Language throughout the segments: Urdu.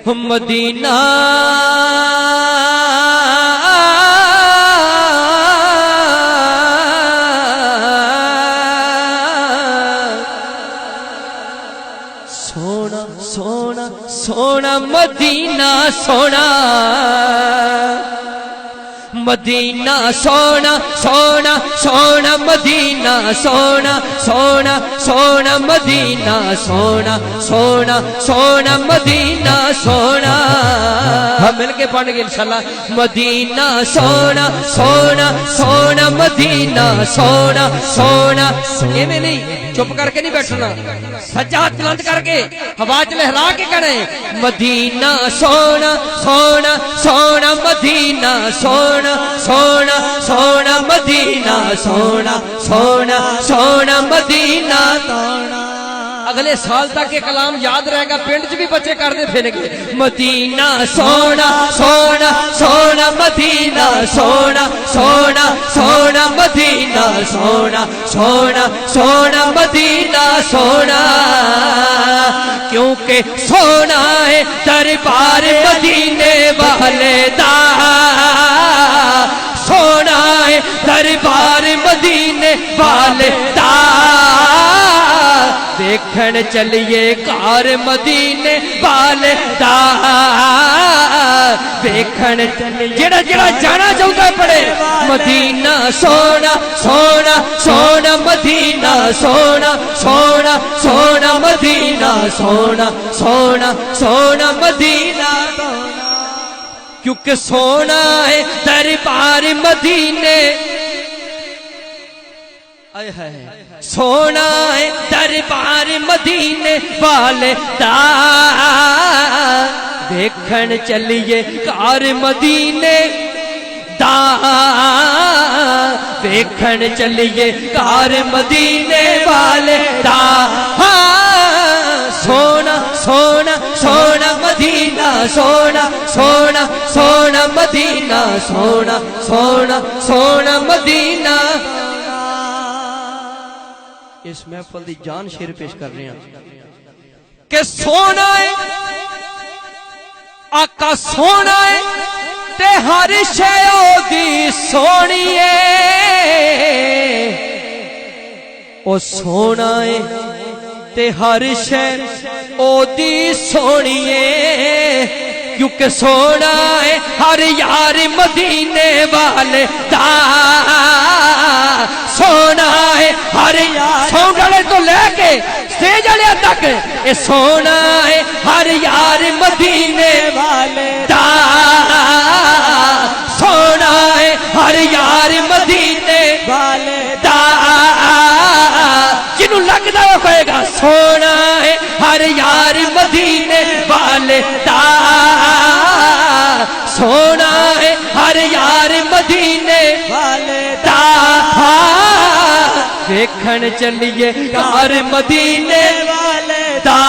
مدینہ سونا سونا سونا مدینہ سونا مدینہ سونا سونا سونا مدینہ سونا سونا سونا مدینہ سونا سونا سونا مدینہ سونا ہم مل کے پڑھ گے انشاءاللہ مدینہ سونا سونا سونا مدینہ سونا سونا یہ میں نہیں چپ کر کے نہیں بیٹھنا سجاد بلند کر کے ہوا چ لہرا کے کہنا ہے مدینہ سونا سونا سونا مدینہ سونا سونا سونا مدینہ سونا سونا سونا مدینہ سونا اگلے سال تک یہ کلام یاد رہے گا پنڈ چ بھی بچے کرتے پھریں گے مدینہ سونا سونا سونا مدینہ سونا سونا سونا مدینہ سونا سونا سونا مدینہ سونا کیونکہ سونا ہے دربار مدینے والے دا سونا ہے دربار مدینے والے دا دیکھن چلیے کار مدینے والے دا دیکھن چلیے جڑا جڑا جانا چاہتا پڑے مدینہ سونا سونا سونا مدینہ سونا سونا سونا مدینہ سونا سونا سونا مدینہ کیونکہ سونا ہے دربار مدینے سونا ہے دربار مدینے والے دا دیکھن چلیے کار مدینے دا دیکھن چلیے کار مدینے والے دا سونا سونا سونا مدینہ سونا سونا سونا مدینہ سونا سونا سونا مدینہ اس محفل دی جان شیر پیش کر رہے ہیں کہ سونا ہے آقا سونا ہے تے ہر شے او دی سونی ہے او سونا ہے تے ہر شے او دی سونی ہے کیونکہ سونا ہے ہر یار مدینے والے دا سونا ہے ہر یار سونگ والے تو لے کے سٹیج والے تک اے سونا ہے ہر یار مدینے والے دا سونا ہے ہر یار مدینے والے دا جنوں لگدا ہے کہے گا سونا ہے ہر یار مدینے والے دا سونا ہے ہر یار مدینے والے دا دیکھن چلیے کار مدینے والے دا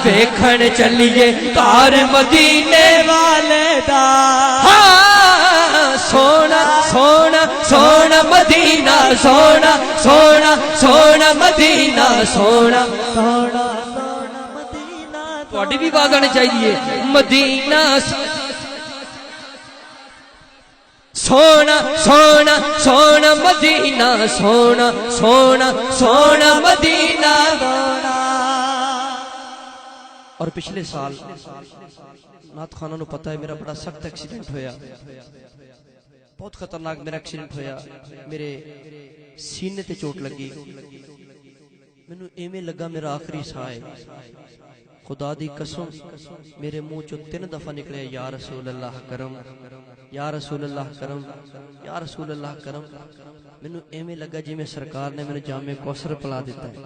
دیکھن چلیے کار مدینے والے دا سونا سونا سونا مدینہ سونا سونا سونا مدینہ سونا سونا تھوڑی بھی آواز آنی چاہیے مدینہ سونا سونا سونا مدینہ سونا سونا سونا مدینہ اور پچھلے سال نات خانہ نو پتہ ہے میرا بڑا سخت ایکسیڈنٹ ہویا بہت خطرناک میرا ایکسیڈنٹ ہویا میرے سینے تے چوٹ لگی مینوں ایویں لگا میرا آخری سا ہے خدا دی قسم میرے منہ چوں 3 دفعہ نکلے یا رسول اللہ کرم یا رسول اللہ کرم یا رسول اللہ کرم مینوں ایویں لگا جی میں سرکار نے میرے جامع کوثر پلا دیتا ہے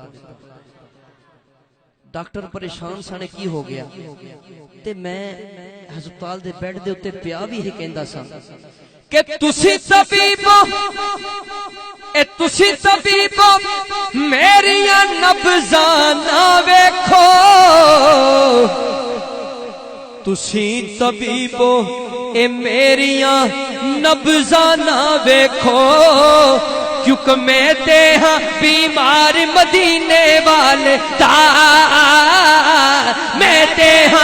ڈاکٹر پریشان سانے کی ہو گیا تے میں ہسپتال دے بیڈ دے اوتے پیا بھی ہی کہندا سا کہ تسی طبیبو میریاں نبضاں نہ ویکھو تسی طبیبو اے میریاں نبضاں نہ ویکھو کیونکہ میں تے ہاں بیمار مدینے والے دا میں تے ہاں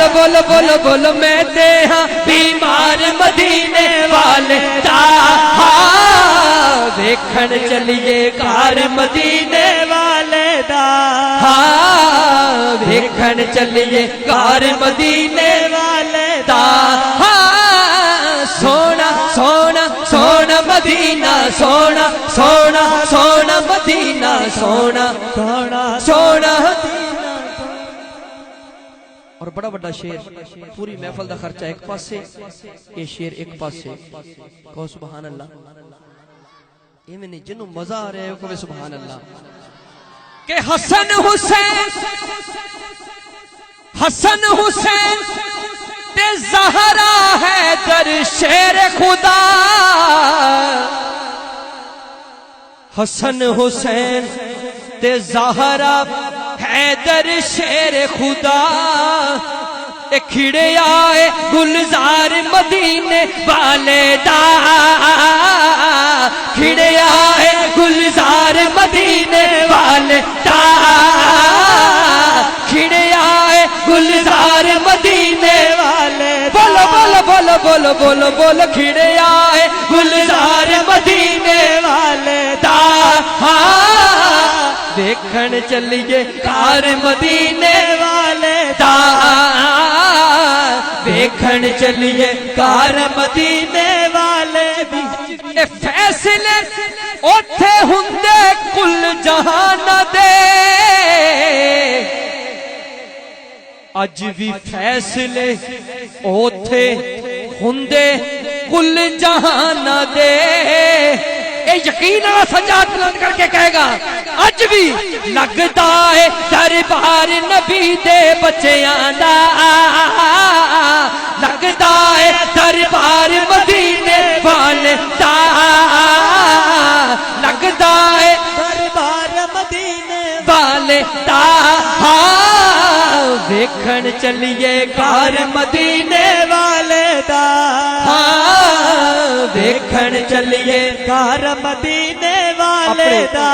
بول بول بول بول میں تے ہاں بیمار مدینے والے دا دیکھن چلیے گھر مدینے والے دا دیکھن چلیے گھر مدینے والے دا سونا سونا سونا مدینہ سونا سونا سونا مدینہ سونا سونا سونا اور بڑا بڑا شیر پوری محفل دا خرچہ ایک پاسے یہ شیر ایک پاسے کہو سبحان اللہ یہ میں نے جنوں مزہ آ رہے ہو کہ سبحان اللہ کہ حسن حسین تے زہرا ہے در شیر خدا حسن حسین تے زہرا ہے در شیر خدا کھڑے آئے گلزار مدینے والے دا کھڑے آئے گلزار مدینے والے دا کھڑے آئے گلزار مدینے والے بولو بولو بولو بولو بولو بولو کھڑے آئے گلزار مدینے والے دا دیکھن چلیے گھر مدینے والے دا دیکھن چلیے گھر مدینے والے بھی فیصلے اوتھے ہوندے کل جہان دے اج بھی فیصلے اوتھے ہوندے کل جہان دے اے یقین والا سجاد بلند کر کے کہے گا اج بھی لگتا ہے دربار نبی دے بچیاں دا لگتا ہے دربار مدینے والے دا لگتا ہے دربار مدینے والے دا دیکھن چلیے گھر مدینے والے دا دیکھن چلیے گھر مدینے والے دا